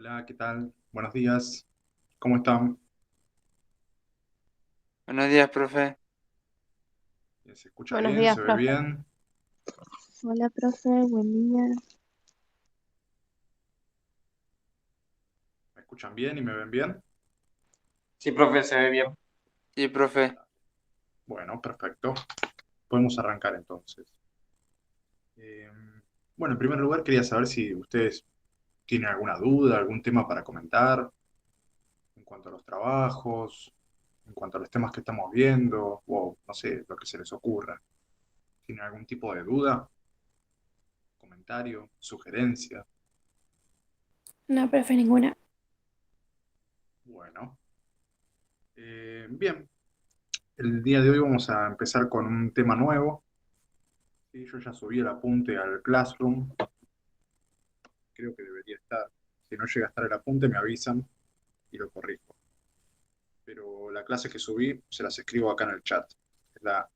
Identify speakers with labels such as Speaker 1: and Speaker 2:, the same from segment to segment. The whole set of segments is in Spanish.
Speaker 1: Hola, ¿qué tal? Buenos días. ¿Cómo están?
Speaker 2: Buenos días, profe.
Speaker 1: ¿Se escucha
Speaker 3: Buenos
Speaker 1: bien?
Speaker 3: días,
Speaker 1: ¿Se ve
Speaker 3: profe.
Speaker 1: bien?
Speaker 3: Hola, profe, buen día.
Speaker 1: ¿Me escuchan bien y me ven bien?
Speaker 4: Sí, profe, se ve bien.
Speaker 2: Sí, profe.
Speaker 1: Bueno, perfecto. Podemos arrancar entonces. Eh, bueno, en primer lugar quería saber si ustedes tienen alguna duda, algún tema para comentar en cuanto a los trabajos, en cuanto a los temas que estamos viendo, o no sé, lo que se les ocurra. ¿Tienen algún tipo de duda, comentario, sugerencia?
Speaker 3: No, profe, ninguna.
Speaker 1: Bueno, bien. El día de hoy vamos a empezar con un tema nuevo. Sí, yo ya subí el apunte al Classroom, creo que debería estar. Si no llega a estar el apunte, me avisan y lo corrijo. Pero la clase que subí se las escribo acá en el chat. Es la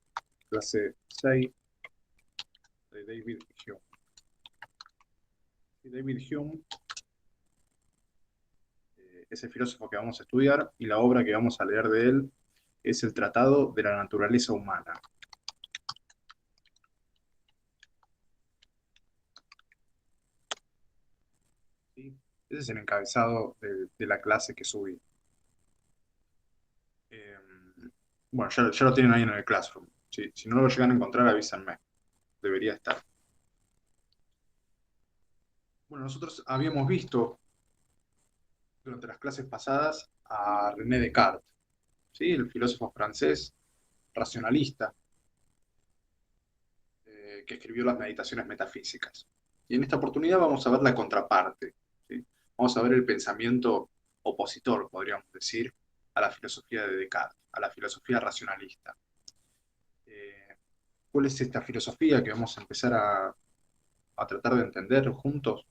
Speaker 1: clase 6 de David Hume. Y David Hume es el filósofo que vamos a estudiar y la obra que vamos a leer de él es el Tratado de la Naturaleza Humana. ¿Sí? Ese es el encabezado de la clase que subí. Eh, bueno, ya lo tienen ahí en el Classroom. Si no lo llegan a encontrar, avísenme. Debería estar. Bueno, nosotros habíamos visto durante las clases pasadas a René Descartes, ¿sí? El filósofo francés racionalista que escribió las Meditaciones Metafísicas. Y en esta oportunidad vamos a ver la contraparte, ¿sí? Vamos a ver el pensamiento opositor, podríamos decir, a la filosofía de Descartes, a la filosofía racionalista. Eh, ¿Cuál es esta filosofía que vamos a empezar a tratar de entender juntos?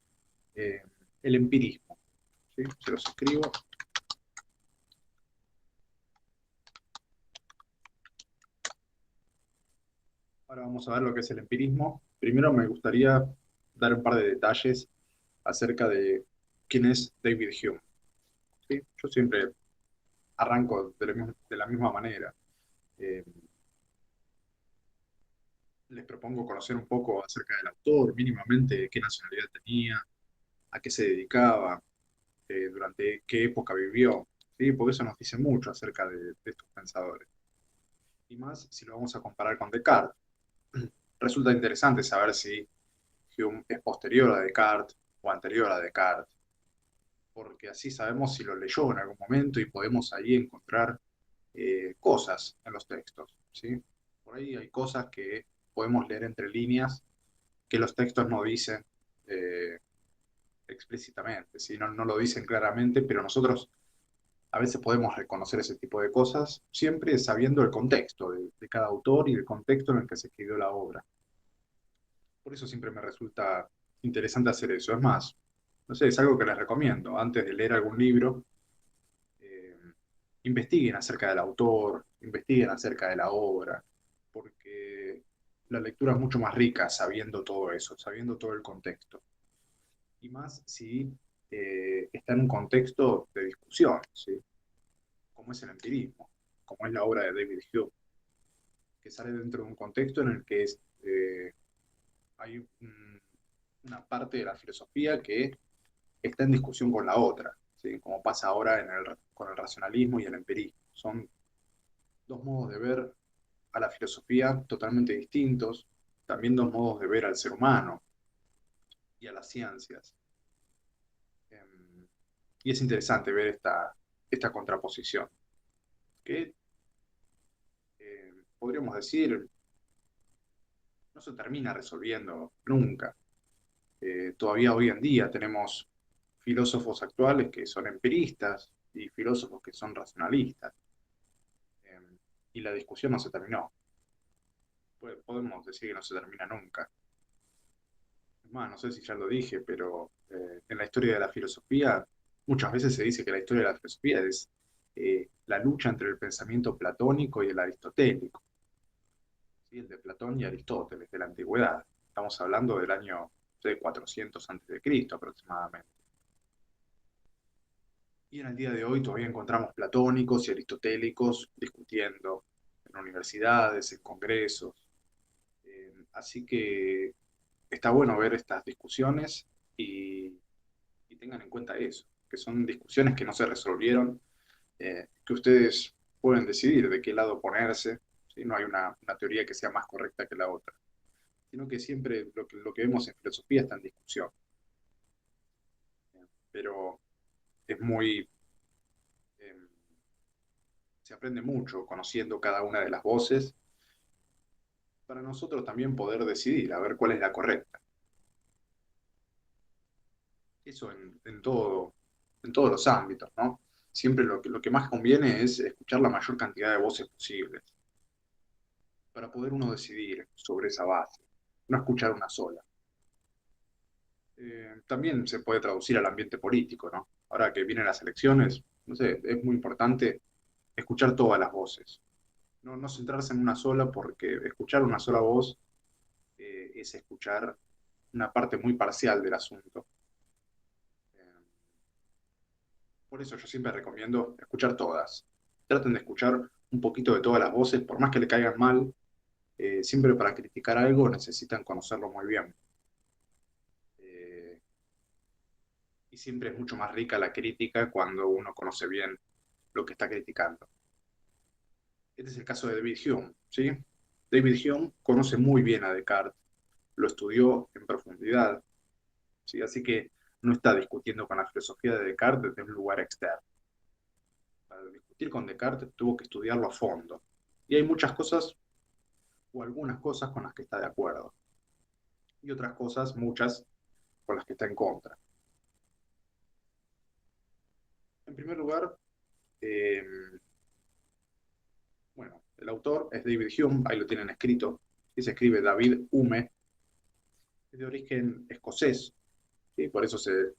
Speaker 1: Eh, el empirismo, ¿sí? Se los escribo. Ahora vamos a ver lo que es el empirismo. Primero me gustaría dar un par de detalles acerca de quién es David Hume. ¿Sí? Yo siempre arranco de la misma manera. Eh, Les propongo conocer un poco acerca del autor, mínimamente qué nacionalidad tenía, a qué se dedicaba, durante qué época vivió, ¿sí? Porque eso nos dice mucho acerca de estos pensadores. Y más si lo vamos a comparar con Descartes. Resulta interesante saber si Hume es posterior a Descartes o anterior a Descartes, porque así sabemos si lo leyó en algún momento y podemos ahí encontrar cosas en los textos, ¿sí? Por ahí hay cosas que podemos leer entre líneas que los textos no dicen eh, explícitamente, ¿sí? No lo dicen claramente, pero nosotros a veces podemos reconocer ese tipo de cosas siempre sabiendo el contexto de cada autor y el contexto en el que se escribió la obra. Por eso siempre me resulta interesante hacer eso. Es más, no sé, es algo que les recomiendo. Antes de leer algún libro, eh, investiguen acerca del autor, investiguen acerca de la obra, porque la lectura es mucho más rica sabiendo todo eso, sabiendo todo el contexto. Y más si está en un contexto de discusión, ¿sí? Como es el empirismo, como es la obra de David Hume, que sale dentro de un contexto en el que hay una parte de la filosofía que está en discusión con la otra, ¿sí? Como pasa ahora con el racionalismo y el empirismo. Son dos modos de ver a la filosofía totalmente distintos, también dos modos de ver al ser humano y a las ciencias. Y es interesante ver esta contraposición, que podríamos decir no se termina resolviendo nunca. Todavía hoy en día tenemos filósofos actuales que son empiristas y filósofos que son racionalistas. Eh, y la discusión no se terminó. Podemos decir que no se termina nunca. Es más, no sé si ya lo dije, pero en la historia de la filosofía muchas veces se dice que la historia de la filosofía es la lucha entre el pensamiento platónico y el aristotélico, ¿sí? El de Platón y Aristóteles, de la antigüedad. Estamos hablando del año de 400 antes de Cristo aproximadamente. Y en el día de hoy todavía encontramos platónicos y aristotélicos discutiendo en universidades, en congresos. Así que está bueno ver estas discusiones y, y tengan en cuenta eso, que son discusiones que no se resolvieron, que ustedes pueden decidir de qué lado ponerse, ¿sí? No hay una teoría que sea más correcta que la otra, sino que siempre lo que vemos en filosofía está en discusión. Pero es muy, eh, se aprende mucho conociendo cada una de las voces para nosotros también poder decidir a ver cuál es la correcta. Eso en todos los ámbitos, ¿no? Siempre lo que más conviene es escuchar la mayor cantidad de voces posibles para poder uno decidir sobre esa base, no escuchar una sola. También se puede traducir al ambiente político, ¿no? Ahora que vienen las elecciones, no sé, es muy importante escuchar todas las voces, no centrarse en una sola, porque escuchar una sola voz es escuchar una parte muy parcial del asunto. Eh, por eso yo siempre recomiendo escuchar todas. Traten de escuchar un poquito de todas las voces, por más que le caigan mal, siempre para criticar algo necesitan conocerlo muy bien. Eh, y siempre es mucho más rica la crítica cuando uno conoce bien lo que está criticando. Este es el caso de David Hume, ¿sí? David Hume conoce muy bien a Descartes, lo estudió en profundidad, ¿sí? Así que no está discutiendo con la filosofía de Descartes desde un lugar externo. Para discutir con Descartes tuvo que estudiarlo a fondo. Y hay muchas cosas, o algunas cosas, con las que está de acuerdo. Y otras cosas, muchas, con las que está en contra. En primer lugar, eh, bueno, el autor es David Hume, ahí lo tienen escrito, y se escribe David Hume, es de origen escocés, ¿sí? Por eso se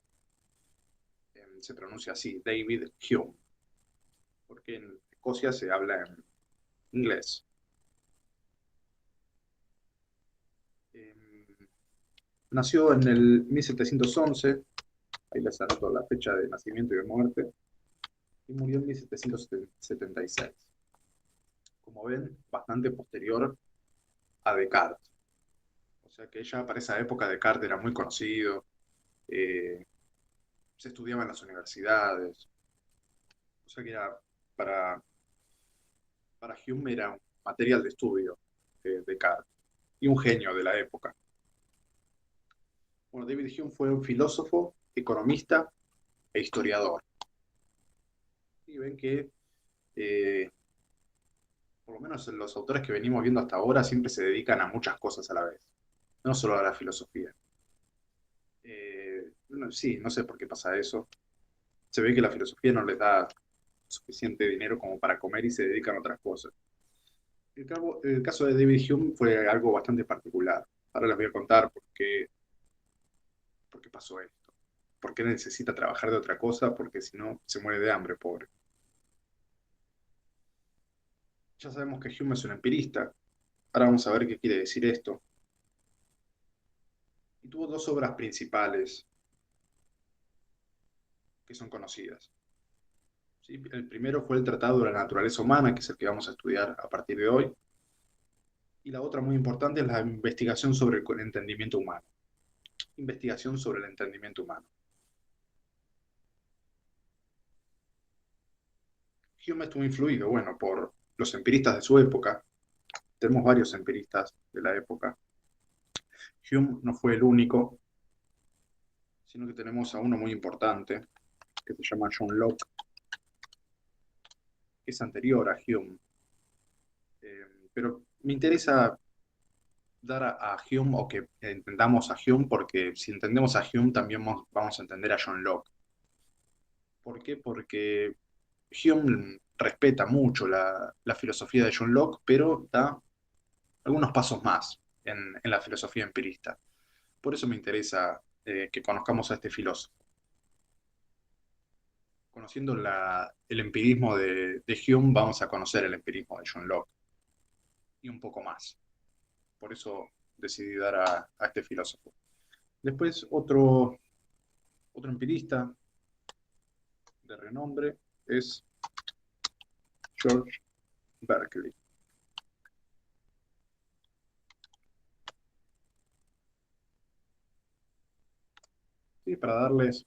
Speaker 1: pronuncia así, David Hume, porque en Escocia se habla en inglés. Eh, nació en el 1711, ahí les anoto la fecha de nacimiento y de muerte, y murió en 1776. Como ven, bastante posterior a Descartes. O sea que ya para esa época Descartes era muy conocido, eh, se estudiaba en las universidades, o sea que era para, para Hume era un material de estudio de Descartes y un genio de la época. Bueno, David Hume fue un filósofo, economista e historiador. Y ven que, eh, por lo menos los autores que venimos viendo hasta ahora, siempre se dedican a muchas cosas a la vez, no solo a la filosofía. Sí, no sé por qué pasa eso. Se ve que la filosofía no les da suficiente dinero como para comer y se dedican a otras cosas. El caso de David Hume fue algo bastante particular. Ahora les voy a contar por qué pasó esto. ¿Por qué necesita trabajar de otra cosa? Porque si no, se muere de hambre, pobre. Ya sabemos que Hume es un empirista. Ahora vamos a ver qué quiere decir esto. Y tuvo dos obras principales que son conocidas. ¿Sí? El primero fue el Tratado de la Naturaleza Humana, que es el que vamos a estudiar a partir de hoy. Y la otra muy importante es la investigación sobre el entendimiento humano. Investigación sobre el entendimiento humano. Hume estuvo influido, bueno, por los empiristas de su época. Tenemos varios empiristas de la época. Hume no fue el único, sino que tenemos a uno muy importante, que se llama John Locke, que es anterior a Hume. Pero me interesa dar a Hume, o que entendamos a Hume, porque si entendemos a Hume también vamos a entender a John Locke. ¿Por qué? Porque Hume respeta mucho la filosofía de John Locke, pero da algunos pasos más en la filosofía empirista. Por eso me interesa que conozcamos a este filósofo. Conociendo el empirismo de Hume, vamos a conocer el empirismo de John Locke y un poco más. Por eso decidí dar a este filósofo. Después otro empirista de renombre es George Berkeley. Sí, para darles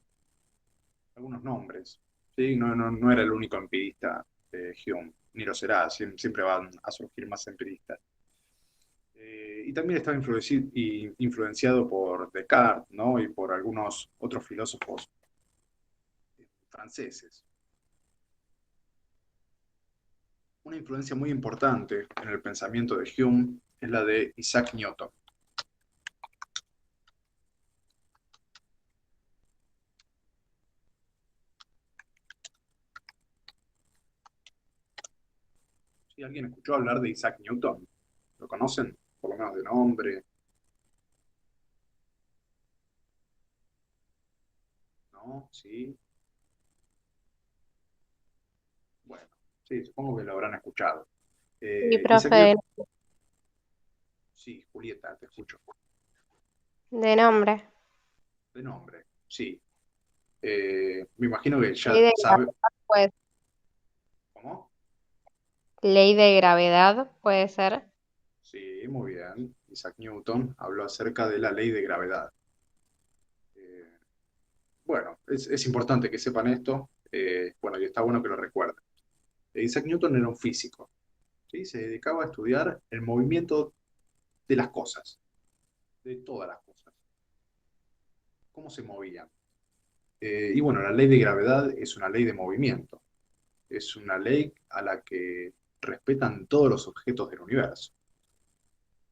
Speaker 1: algunos nombres. ¿Sí? No era el único empirista Hume, ni lo será, siempre van a surgir más empiristas. Y también estaba influenciado por Descartes, ¿no? Y por algunos otros filósofos franceses. Una influencia muy importante en el pensamiento de Hume es la de Isaac Newton. ¿Sí? ¿Alguien escuchó hablar de Isaac Newton? ¿Lo conocen? Por lo menos de nombre, ¿no? Sí. Bueno, sí, supongo que lo habrán escuchado.
Speaker 5: Sí,
Speaker 1: Isaac
Speaker 5: profe,
Speaker 1: Newton, sí, Julieta, te escucho.
Speaker 5: de nombre.
Speaker 1: De nombre, sí. Me imagino que
Speaker 5: Ley
Speaker 1: ya
Speaker 5: de
Speaker 1: sabe.
Speaker 5: gravedad, pues,
Speaker 1: ¿Cómo?
Speaker 5: ley de gravedad puede ser.
Speaker 1: Sí, muy bien. Isaac Newton habló acerca de la ley de gravedad. Eh, bueno, es importante que sepan esto. Bueno, y está bueno que lo recuerden. Isaac Newton era un físico, ¿sí? Se dedicaba a estudiar el movimiento de las cosas, de todas las cosas, cómo se movían. Y bueno, la ley de gravedad es una ley de movimiento, es una ley a la que respetan todos los objetos del universo.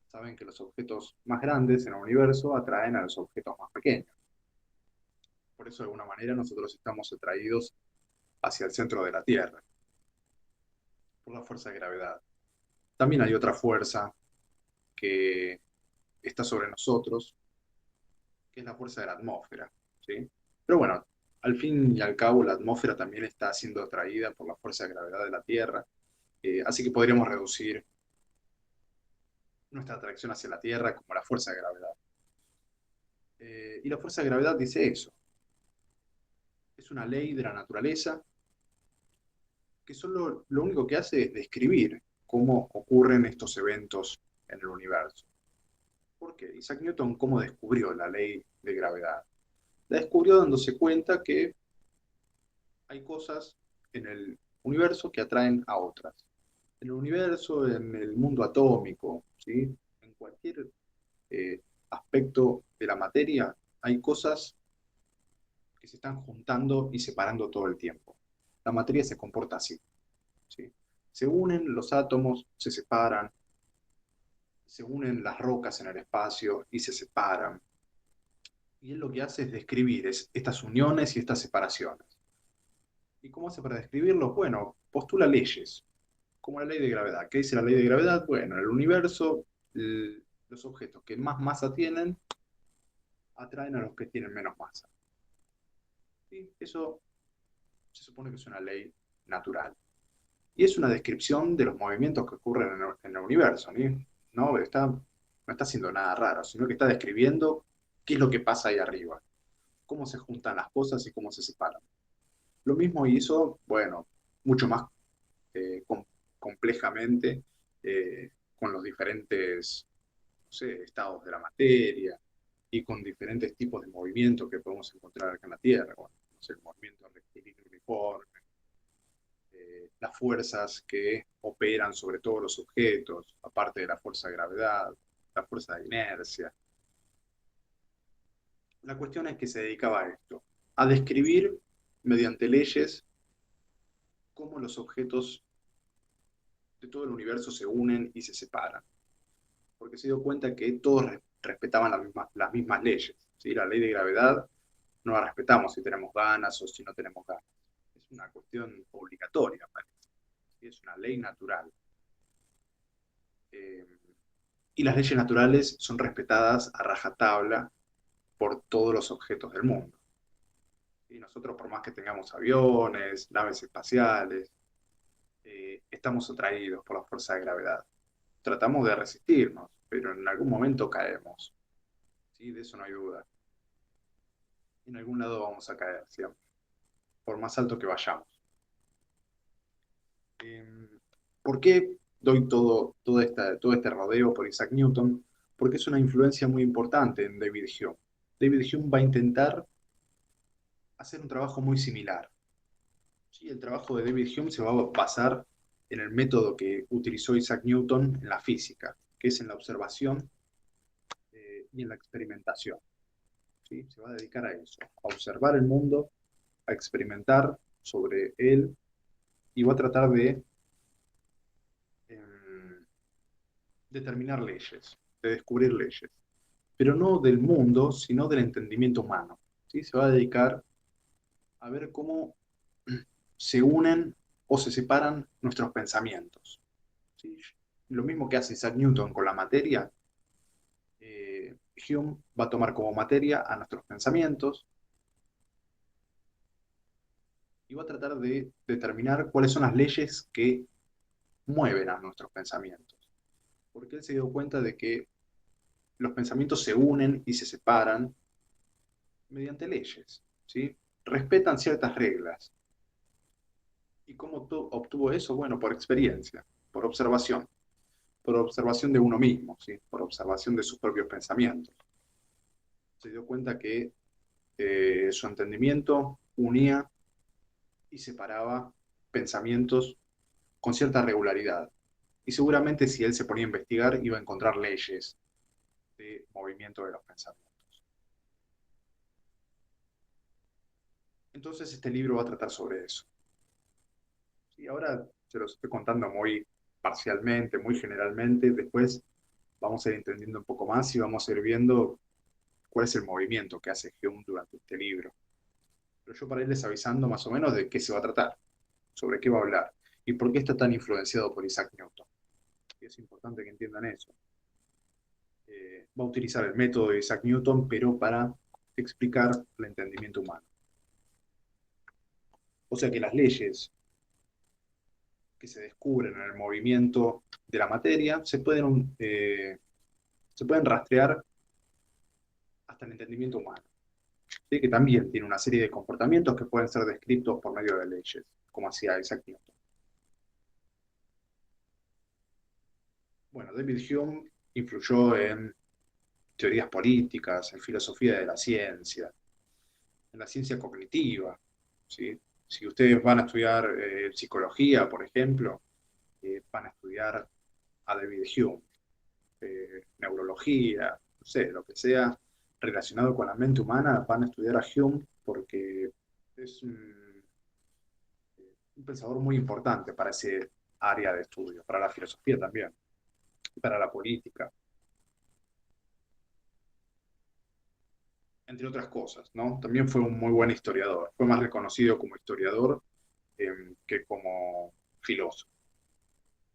Speaker 1: Saben que los objetos más grandes en el universo atraen a los objetos más pequeños. Por eso, de alguna manera, nosotros estamos atraídos hacia el centro de la Tierra, por la fuerza de gravedad. También hay otra fuerza que está sobre nosotros, que es la fuerza de la atmósfera, ¿sí? Pero bueno, al fin y al cabo, la atmósfera también está siendo atraída por la fuerza de gravedad de la Tierra, así que podríamos reducir nuestra atracción hacia la Tierra como la fuerza de gravedad. Y la fuerza de gravedad dice eso. Es una ley de la naturaleza que solo lo único que hace es describir cómo ocurren estos eventos en el universo. ¿Por qué? Isaac Newton, ¿cómo descubrió la ley de gravedad? La descubrió dándose cuenta que hay cosas en el universo que atraen a otras. En el universo, en el mundo atómico, ¿sí? En cualquier eh, aspecto de la materia, hay cosas que se están juntando y separando todo el tiempo. La materia se comporta así, ¿sí? Se unen los átomos, se separan, se unen las rocas en el espacio y se separan. Y él lo que hace es describir estas uniones y estas separaciones. ¿Y cómo hace para describirlo? Bueno, postula leyes, como la ley de gravedad. ¿Qué dice la ley de gravedad? Bueno, en el universo, los objetos que más masa tienen atraen a los que tienen menos masa. ¿Sí? Eso se supone que es una ley natural. Y es una descripción de los movimientos que ocurren en el universo, ¿sí? No está haciendo nada raro, sino que está describiendo qué es lo que pasa ahí arriba, cómo se juntan las cosas y cómo se separan. Lo mismo hizo, bueno, mucho más complejamente con los diferentes, no sé, estados de la materia y con diferentes tipos de movimientos que podemos encontrar acá en la Tierra. Bueno, no sé, el movimiento rectilíneo uniforme, las fuerzas que operan sobre todos los objetos, aparte de la fuerza de gravedad, la fuerza de inercia. La cuestión es que se dedicaba a esto, a describir mediante leyes cómo los objetos de todo el universo se unen y se separan. Porque se dio cuenta que todos respetaban las mismas leyes, ¿sí? La ley de gravedad no la respetamos si tenemos ganas o si no tenemos ganas. Es una cuestión obligatoria, parece. ¿Sí? Es una ley natural. Eh, y las leyes naturales son respetadas a rajatabla por todos los objetos del mundo. Y nosotros, por más que tengamos aviones, naves espaciales, estamos atraídos por la fuerza de gravedad. Tratamos de resistirnos, pero en algún momento caemos. ¿Sí? De eso no hay duda. En algún lado vamos a caer siempre. por más alto que vayamos. ¿Por qué doy todo este rodeo por Isaac Newton? Porque es una influencia muy importante en David Hume. David Hume va a intentar hacer un trabajo muy similar. Sí, el trabajo de David Hume se va a basar en el método que utilizó Isaac Newton en la física, que es en la observación y en la experimentación. ¿Sí? Se va a dedicar a eso, a observar el mundo, a experimentar sobre él y va a tratar de determinar leyes, de descubrir leyes, pero no del mundo, sino del entendimiento humano. ¿Sí? Se va a dedicar a ver cómo se unen o se separan nuestros pensamientos. ¿Sí? Lo mismo que hace Isaac Newton con la materia, Hume va a tomar como materia a nuestros pensamientos y va a tratar de determinar cuáles son las leyes que mueven a nuestros pensamientos. Porque él se dio cuenta de que los pensamientos se unen y se separan mediante leyes, ¿sí? Respetan ciertas reglas. ¿Y cómo obtuvo eso? Bueno, por experiencia, por observación de uno mismo, ¿sí? Por observación de sus propios pensamientos. Se dio cuenta que su entendimiento unía y separaba pensamientos con cierta regularidad. Y seguramente si él se ponía a investigar iba a encontrar leyes de movimiento de los pensamientos. Entonces este libro va a tratar sobre eso. Y ahora se los estoy contando muy parcialmente, muy generalmente. Después vamos a ir entendiendo un poco más y vamos a ir viendo cuál es el movimiento que hace Hume durante este libro. Pero yo para irles avisando más o menos de qué se va a tratar, sobre qué va a hablar y por qué está tan influenciado por Isaac Newton. Y es importante que entiendan eso. Va a utilizar el método de Isaac Newton, pero para explicar el entendimiento humano. O sea que las leyes que se descubren en el movimiento de la materia se pueden rastrear hasta el entendimiento humano, ¿sí? Que también tiene una serie de comportamientos que pueden ser descritos por medio de leyes, como hacía Isaac Newton. Bueno, David Hume influyó en teorías políticas, en filosofía de la ciencia, en la ciencia cognitiva, ¿sí? Si ustedes van a estudiar psicología, por ejemplo, van a estudiar a David Hume, neurología, no sé, lo que sea relacionado con la mente humana, van a estudiar a Hume porque es un pensador muy importante para ese área de estudio, para la filosofía también, para la política, entre otras cosas, ¿no? También fue un muy buen historiador, fue más reconocido como historiador que como filósofo,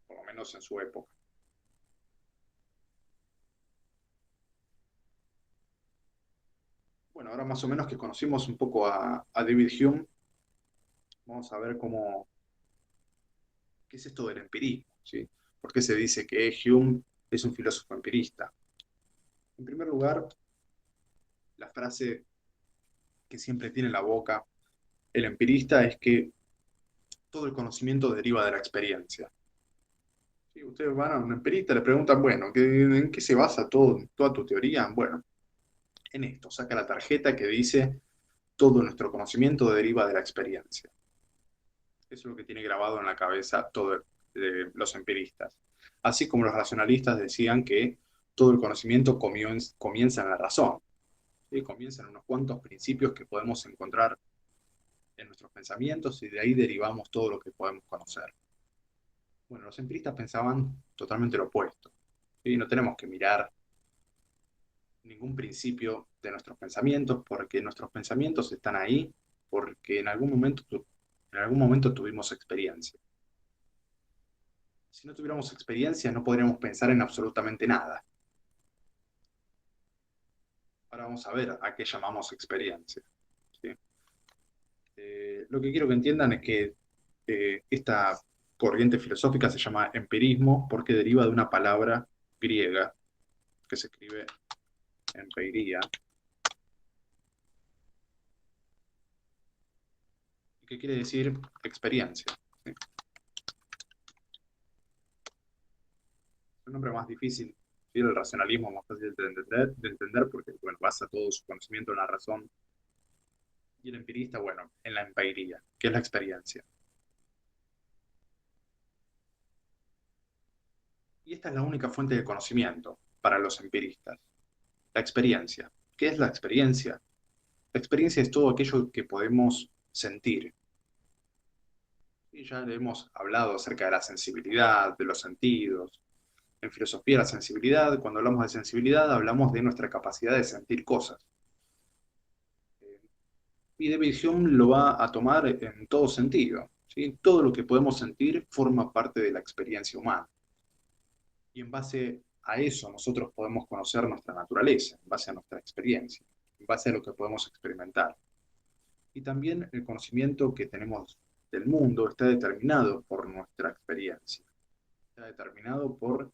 Speaker 1: por lo menos en su época. Bueno, ahora más o menos que conocimos un poco a David Hume, vamos a ver qué es esto del empirismo, ¿sí? ¿Por qué se dice que Hume es un filósofo empirista? En primer lugar, la frase que siempre tiene en la boca el empirista es que todo el conocimiento deriva de la experiencia. ¿Sí? Ustedes van a un empirista, le preguntan, bueno, ¿en qué se basa toda tu teoría? Bueno, en esto, saca la tarjeta que dice todo nuestro conocimiento deriva de la experiencia. Eso es lo que tiene grabado en la cabeza todos los empiristas. Así como los racionalistas decían que todo el conocimiento comienza en la razón. ¿Sí? Comienza en unos cuantos principios que podemos encontrar en nuestros pensamientos y de ahí derivamos todo lo que podemos conocer. Bueno, los empiristas pensaban totalmente lo opuesto. ¿Sí? No tenemos que mirar ningún principio de nuestros pensamientos porque nuestros pensamientos están ahí porque en algún momento tuvimos experiencia. Si no tuviéramos experiencia, no podríamos pensar en absolutamente nada. Ahora vamos a ver a qué llamamos experiencia. ¿Sí? Lo que quiero que entiendan es que esta corriente filosófica se llama empirismo porque deriva de una palabra griega que se escribe empeiria y que quiere decir experiencia. ¿Sí? Es un nombre más difícil, ¿sí? El racionalismo es más fácil de entender porque, bueno, basa todo su conocimiento en la razón. Y el empirista, bueno, en la empiría, que es la experiencia. Y esta es la única fuente de conocimiento para los empiristas, la experiencia. ¿Qué es la experiencia? La experiencia es todo aquello que podemos sentir. Y ya le hemos hablado acerca de la sensibilidad, de los sentidos. En filosofía, la sensibilidad, cuando hablamos de sensibilidad, hablamos de nuestra capacidad de sentir cosas. Y David Hume lo va a tomar en todo sentido, ¿sí? Todo lo que podemos sentir forma parte de la experiencia humana. Y en base a eso nosotros podemos conocer nuestra naturaleza, en base a nuestra experiencia, en base a lo que podemos experimentar. Y también el conocimiento que tenemos del mundo está determinado por nuestra experiencia, está determinado por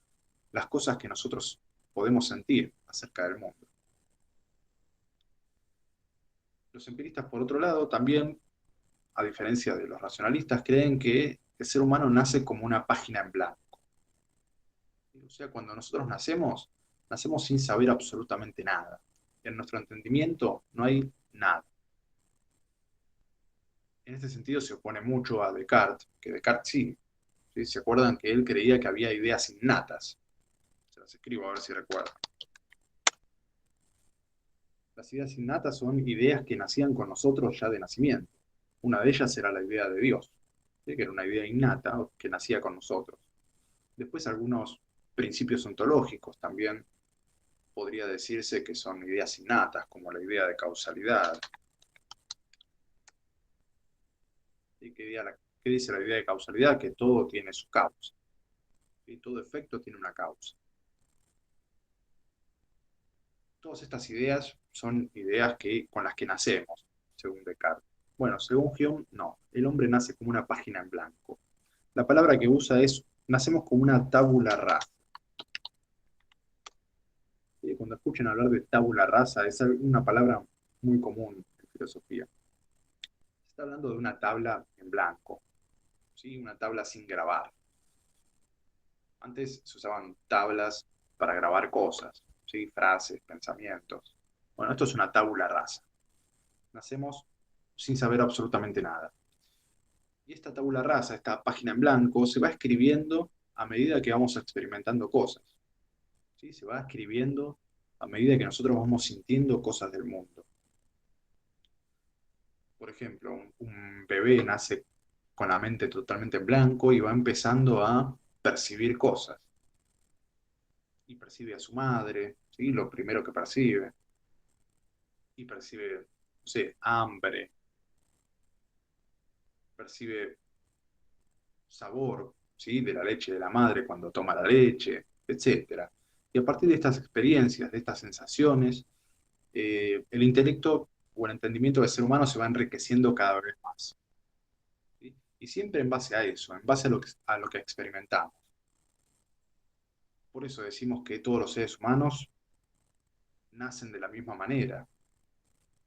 Speaker 1: las cosas que nosotros podemos sentir acerca del mundo. Los empiristas, por otro lado, también, a diferencia de los racionalistas, creen que el ser humano nace como una página en blanco. O sea, cuando nosotros nacemos, nacemos sin saber absolutamente nada. En nuestro entendimiento no hay nada. En este sentido se opone mucho a Descartes, que Descartes sí. ¿Sí? ¿Se acuerdan que él creía que había ideas innatas? Se las escribo a ver si recuerdan. Las ideas innatas son ideas que nacían con nosotros ya de nacimiento. Una de ellas era la idea de Dios, ¿sí? Que era una idea innata que nacía con nosotros. Después algunos principios ontológicos también podría decirse que son ideas innatas, como la idea de causalidad. ¿Y qué dice la idea de causalidad? Que todo tiene su causa. ¿Sí? Todo efecto tiene una causa. Todas estas ideas son ideas con las que nacemos, según Descartes. Bueno, según Hume, no. El hombre nace como una página en blanco. La palabra que usa es, nacemos como una tabula rasa. ¿Sí? Cuando escuchen hablar de tabula rasa, es una palabra muy común en filosofía. Se está hablando de una tabla en blanco, ¿sí? Una tabla sin grabar. Antes se usaban tablas para grabar cosas, ¿sí? Frases, pensamientos. Bueno, esto es una tabula rasa. Nacemos sin saber absolutamente nada. Y esta tabula rasa, esta página en blanco, se va escribiendo a medida que vamos experimentando cosas. ¿Sí? Se va escribiendo a medida que nosotros vamos sintiendo cosas del mundo. Por ejemplo, un bebé nace con la mente totalmente en blanco y va empezando a percibir cosas. Y percibe a su madre, ¿sí? Lo primero que percibe. Y percibe, no sé, hambre. Percibe sabor, ¿sí? De la leche de la madre cuando toma la leche, etc. Y a partir de estas experiencias, de estas sensaciones, el intelecto o el entendimiento del ser humano se va enriqueciendo cada vez más. ¿Sí? Y siempre en base a eso, en base a lo que experimentamos. Por eso decimos que todos los seres humanos nacen de la misma manera.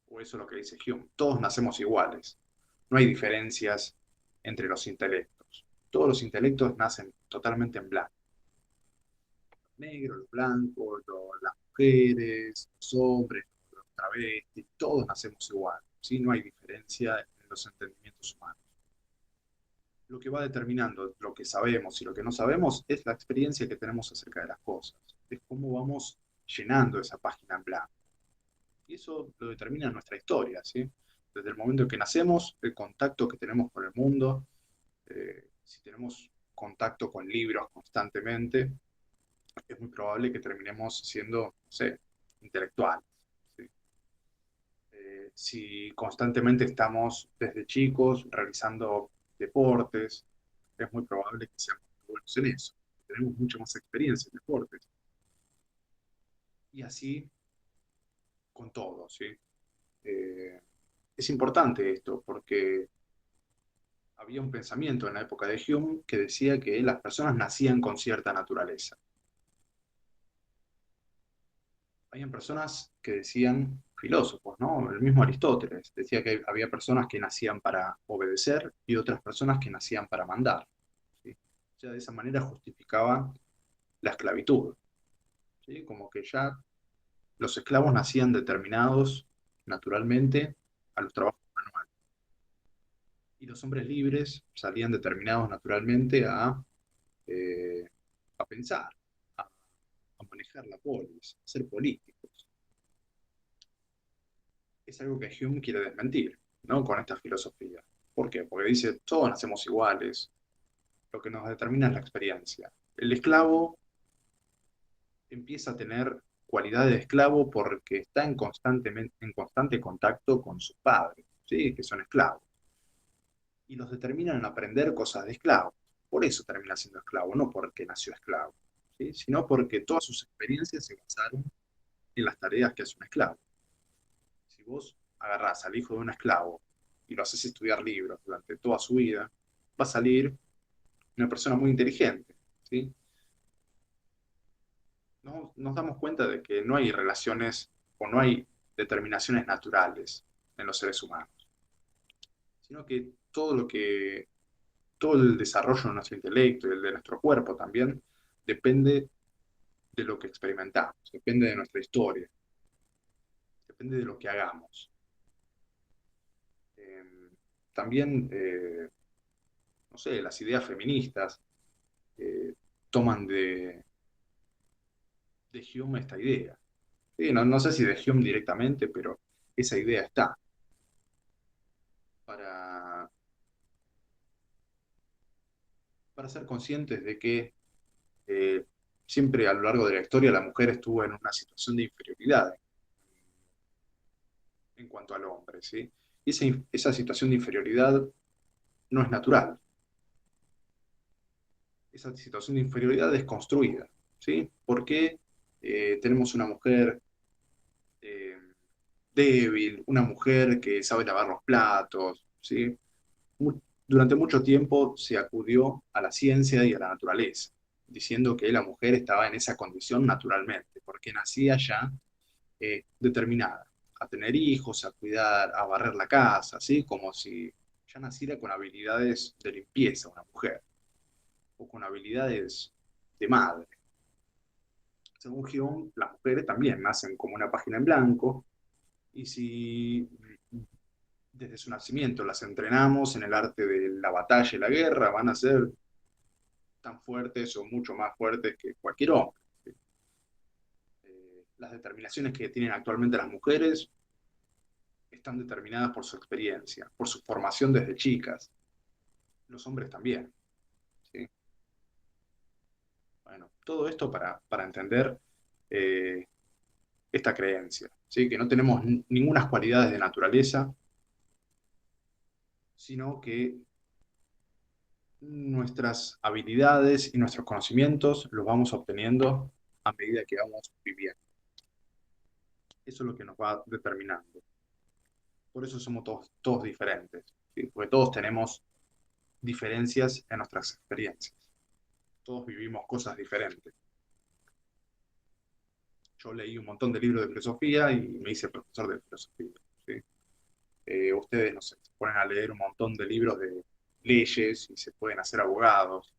Speaker 1: O eso es lo que dice Hume. Todos nacemos iguales. No hay diferencias entre los intelectos. Todos los intelectos nacen totalmente en blanco. Los negros, los blancos, las mujeres, los hombres, los travestis, todos nacemos igual. ¿Sí? No hay diferencia en los entendimientos humanos. Lo que va determinando lo que sabemos y lo que no sabemos es la experiencia que tenemos acerca de las cosas. Es cómo vamos llenando esa página en blanco. Y eso lo determina nuestra historia, ¿sí? Desde el momento en que nacemos, el contacto que tenemos con el mundo, si tenemos contacto con libros constantemente, es muy probable que terminemos siendo, no sé, intelectuales, ¿sí? Si constantemente estamos desde chicos realizando deportes, es muy probable que seamos buenos en eso. Tenemos mucha más experiencia en deportes. Y así con todo, ¿sí? Es importante esto porque había un pensamiento en la época de Hume que decía que las personas nacían con cierta naturaleza. Habían personas que decían filósofos, ¿no? El mismo Aristóteles decía que había personas que nacían para obedecer y otras personas que nacían para mandar, ¿sí? Ya de esa manera justificaba la esclavitud, ¿sí? Como que ya los esclavos nacían determinados naturalmente a los trabajos manuales y los hombres libres salían determinados naturalmente eh, a pensar, a manejar la polis, a ser políticos. Es algo que Hume quiere desmentir, ¿no? Con esta filosofía. ¿Por qué? Porque dice, todos nacemos iguales, lo que nos determina es la experiencia. El esclavo empieza a tener cualidades de esclavo porque está en constante contacto con sus padres, ¿sí? Que son esclavos. Y los determinan en aprender cosas de esclavo. Por eso termina siendo esclavo, no porque nació esclavo, ¿sí? Sino porque todas sus experiencias se basaron en las tareas que hace un esclavo. Si vos agarrás al hijo de un esclavo y lo haces estudiar libros durante toda su vida, va a salir una persona muy inteligente, ¿sí? No, nos damos cuenta de que no hay relaciones o no hay determinaciones naturales en los seres humanos, sino que todo el desarrollo de nuestro intelecto y el de nuestro cuerpo también depende de lo que experimentamos, depende de nuestra historia, depende de lo que hagamos. Eh, también, no sé, las ideas feministas toman de Hume esta idea. Sí, no sé si de Hume directamente, pero esa idea está para, para ser conscientes de que eh, siempre a lo largo de la historia la mujer estuvo en una situación de inferioridad en cuanto al hombre, ¿sí? Y esa situación de inferioridad no es natural. Esa situación de inferioridad es construida, ¿sí? Porque tenemos una mujer eh, débil, una mujer que sabe lavar los platos, ¿sí? Durante mucho tiempo se acudió a la ciencia y a la naturaleza, diciendo que la mujer estaba en esa condición naturalmente, porque nacía ya determinada a tener hijos, a cuidar, a barrer la casa, ¿sí? Como si ya naciera con habilidades de limpieza una mujer, o con habilidades de madre. Según Hume, las mujeres también nacen como una página en blanco, y si desde su nacimiento las entrenamos en el arte de la batalla y la guerra, van a ser tan fuertes o mucho más fuertes que cualquier hombre. Las determinaciones que tienen actualmente las mujeres están determinadas por su experiencia, por su formación desde chicas. Los hombres también, ¿sí? Bueno, todo esto para entender eh, esta creencia, ¿sí? Que no tenemos ninguna cualidades de naturaleza, sino que nuestras habilidades y nuestros conocimientos los vamos obteniendo a medida que vamos viviendo. Eso es lo que nos va determinando. Por eso somos todos diferentes, ¿sí? Porque todos tenemos diferencias en nuestras experiencias. Todos vivimos cosas diferentes. Yo leí un montón de libros de filosofía y me hice profesor de filosofía, ¿sí? Ustedes, no sé, se ponen a leer un montón de libros de leyes y se pueden hacer abogados,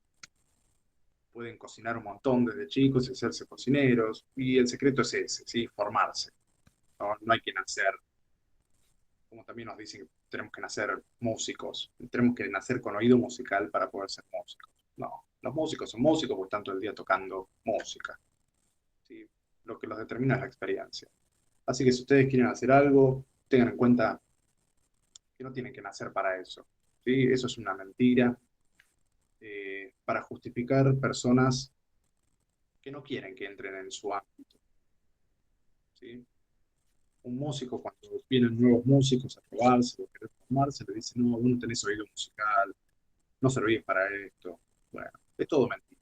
Speaker 1: pueden cocinar un montón desde chicos y hacerse cocineros, y el secreto es ese, ¿sí? Formarse. No, no hay que nacer, como también nos dicen, que tenemos que nacer músicos, tenemos que nacer con oído musical para poder ser músicos. No, los músicos son músicos porque están todo el día tocando música, ¿sí? Lo que los determina es la experiencia. Así que si ustedes quieren hacer algo, tengan en cuenta que no tienen que nacer para eso, ¿sí? Eso es una mentira para justificar personas que no quieren que entren en su ámbito, ¿sí? Un músico, cuando vienen nuevos músicos a probarse o querer formarse, le dicen, no, vos no tenés oído musical, no servís para esto. Bueno, es todo mentira.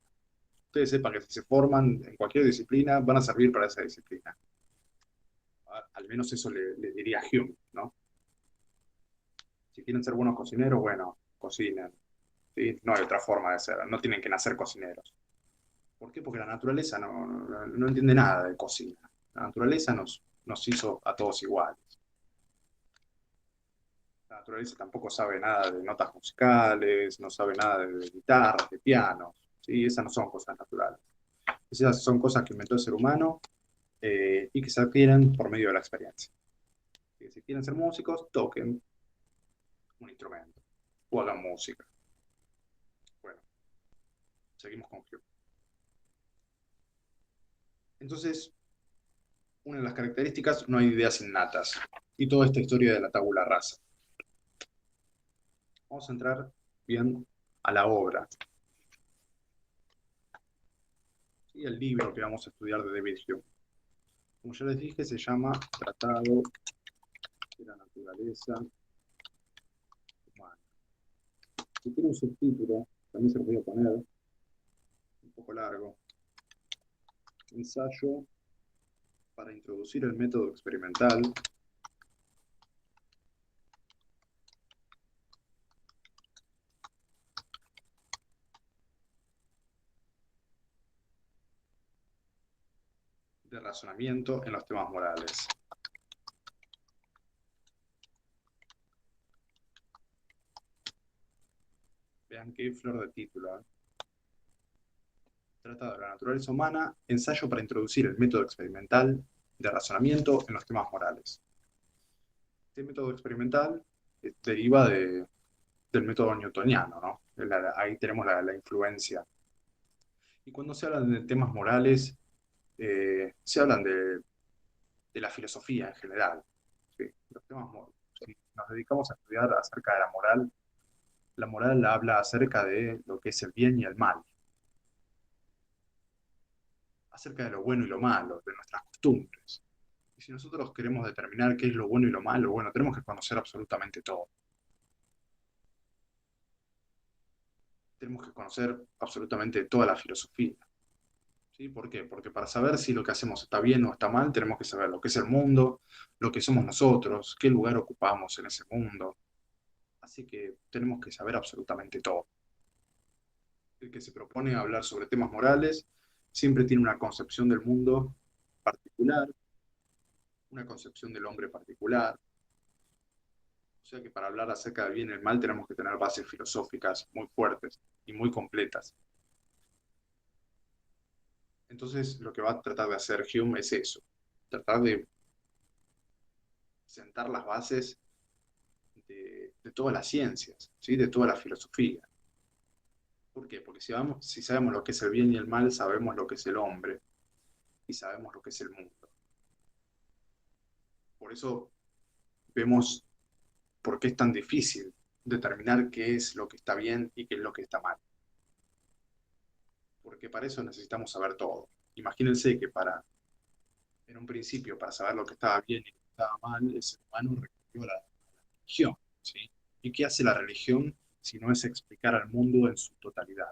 Speaker 1: Ustedes sepan que si se forman en cualquier disciplina, van a servir para esa disciplina. Al menos eso le diría a Hume, ¿no? Si quieren ser buenos cocineros, bueno, cocinen, ¿sí? No hay otra forma de ser, no tienen que nacer cocineros. ¿Por qué? Porque la naturaleza no entiende nada de cocina. La naturaleza nos nos hizo a todos iguales. La naturaleza tampoco sabe nada de notas musicales, no sabe nada de guitarras, de pianos, ¿sí? Esas no son cosas naturales. Esas son cosas que inventó el ser humano y que se adquieren por medio de la experiencia. Si quieren ser músicos, toquen un instrumento o hagan música. Bueno, seguimos con Hume. Entonces, una de las características, no hay ideas innatas. Y toda esta historia de la tabula rasa. Vamos a entrar bien a la obra. Y el libro que vamos a estudiar de David Hume. Como ya les dije, se llama Tratado de la Naturaleza Humana. Si tiene un subtítulo, también se lo voy a poner, un poco largo. Ensayo para introducir el método experimental de razonamiento en los temas morales. Vean qué flor de título, ¿eh? Tratado de la naturaleza humana, ensayo para introducir el método experimental de razonamiento en los temas morales. Este método experimental deriva del método newtoniano, ¿no? Ahí tenemos la influencia. Y cuando se hablan de temas morales, se hablan de la filosofía en general. ¿Sí? Los temas, si nos dedicamos a estudiar acerca de la moral habla acerca de lo que es el bien y el mal, acerca de lo bueno y lo malo, de nuestras costumbres. Y si nosotros queremos determinar qué es lo bueno y lo malo, bueno, tenemos que conocer absolutamente todo. Tenemos que conocer absolutamente toda la filosofía. ¿Sí? ¿Por qué? Porque para saber si lo que hacemos está bien o está mal, tenemos que saber lo que es el mundo, lo que somos nosotros, qué lugar ocupamos en ese mundo. Así que tenemos que saber absolutamente todo. El que se propone hablar sobre temas morales siempre tiene una concepción del mundo particular, una concepción del hombre particular. O sea que para hablar acerca del bien y el mal tenemos que tener bases filosóficas muy fuertes y muy completas. Entonces lo que va a tratar de hacer Hume es eso, tratar de sentar las bases de todas las ciencias, ¿sí? De toda la filosofía. ¿Por qué? Porque si sabemos lo que es el bien y el mal, sabemos lo que es el hombre y sabemos lo que es el mundo. Por eso vemos por qué es tan difícil determinar qué es lo que está bien y qué es lo que está mal. Porque para eso necesitamos saber todo. Imagínense que en un principio, para saber lo que estaba bien y lo que estaba mal, el ser humano recurrió a la religión, ¿sí? ¿Y qué hace la religión si no es explicar al mundo en su totalidad?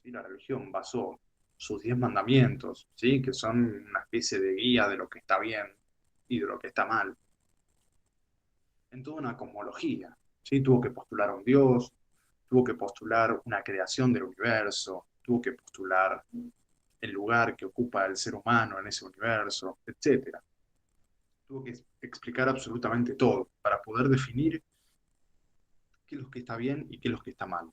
Speaker 1: ¿Sí? La religión basó sus 10 mandamientos, ¿sí? Que son una especie de guía de lo que está bien y de lo que está mal, en toda una cosmología, ¿sí? Tuvo que postular a un Dios, tuvo que postular una creación del universo, tuvo que postular el lugar que ocupa el ser humano en ese universo, etcétera. Tuvo que explicar absolutamente todo para poder definir qué es lo que está bien y qué es lo que está mal.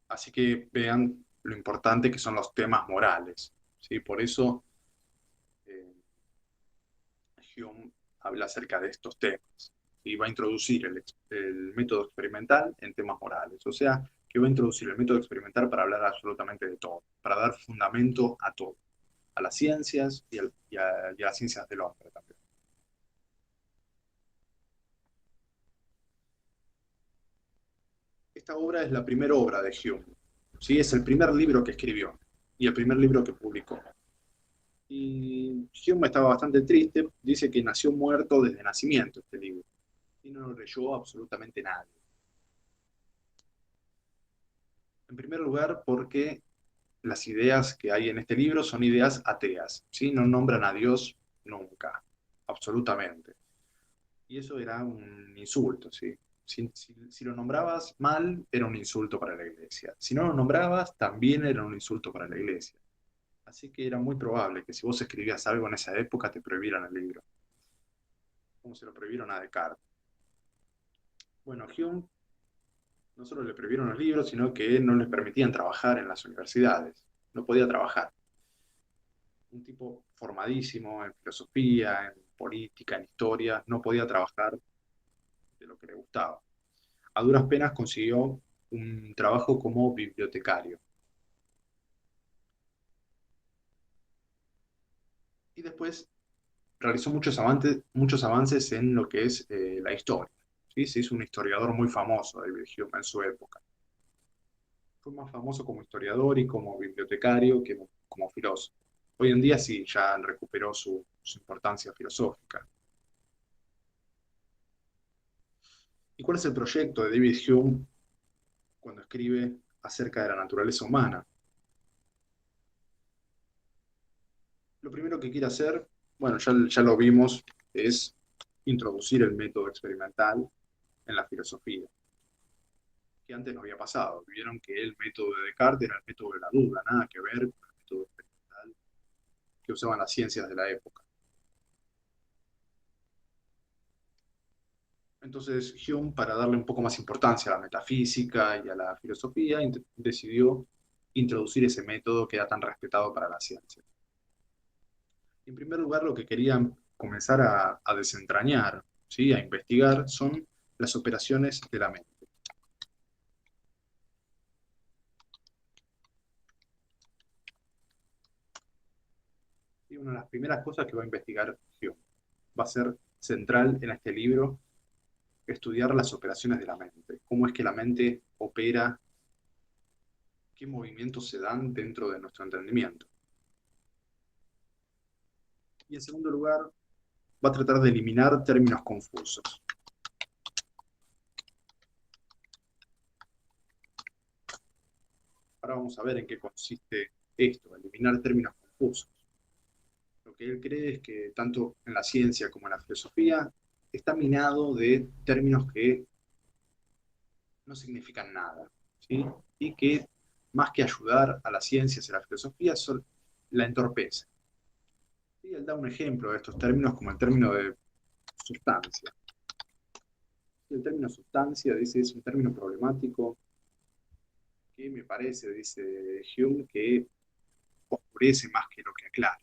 Speaker 1: Así que vean lo importante que son los temas morales, ¿sí? Por eso eh, Hume habla acerca de estos temas y va a introducir el método experimental en temas morales. O sea, que va a introducir el método experimental para hablar absolutamente de todo, para dar fundamento a todo, a las ciencias y a las ciencias del hombre también. Esta obra es la primera obra de Hume, ¿sí? Es el primer libro que escribió y el primer libro que publicó. Y Hume estaba bastante triste, dice que nació muerto desde nacimiento este libro, y no lo leyó absolutamente nadie. En primer lugar, porque las ideas que hay en este libro son ideas ateas, ¿sí? No nombran a Dios nunca, absolutamente. Y eso era un insulto, ¿sí? Si lo nombrabas mal, era un insulto para la iglesia. Si no lo nombrabas, también era un insulto para la iglesia. Así que era muy probable que si vos escribías algo en esa época te prohibieran el libro, como se lo prohibieron a Descartes. Bueno, Hume no solo le prohibieron los libros, sino que no les permitían trabajar en las universidades. No podía trabajar. Un tipo formadísimo en filosofía, en política, en historia, no podía trabajar de lo que le gustaba. A duras penas consiguió un trabajo como bibliotecario. Y después realizó muchos avances en lo que es la historia. ¿Sí? Se hizo un historiador muy famoso, David Hume, en su época. Fue más famoso como historiador y como bibliotecario que como filósofo. Hoy en día sí, ya recuperó su importancia filosófica. ¿Y cuál es el proyecto de David Hume cuando escribe acerca de la naturaleza humana? Lo primero que quiere hacer, bueno, ya lo vimos, es introducir el método experimental en la filosofía, que antes no había pasado. Vieron que el método de Descartes era el método de la duda, nada que ver con el método experimental que usaban las ciencias de la época. Entonces Hume, para darle un poco más importancia a la metafísica y a la filosofía, decidió introducir ese método que era tan respetado para la ciencia. En primer lugar, lo que querían comenzar a desentrañar, ¿sí? A investigar, son las operaciones de la mente. Y una de las primeras cosas que va a investigar Hume va a ser central en este libro, estudiar las operaciones de la mente, cómo es que la mente opera, qué movimientos se dan dentro de nuestro entendimiento. Y en segundo lugar, va a tratar de eliminar términos confusos. Ahora vamos a ver en qué consiste esto, eliminar términos confusos. Lo que él cree es que tanto en la ciencia como en la filosofía está minado de términos que no significan nada, ¿sí? Y que más que ayudar a las ciencias y a la filosofía, la entorpece. Y él da un ejemplo de estos términos como el término de sustancia. El término sustancia, dice, es un término problemático que me parece, dice Hume, que oscurece más que lo que aclara.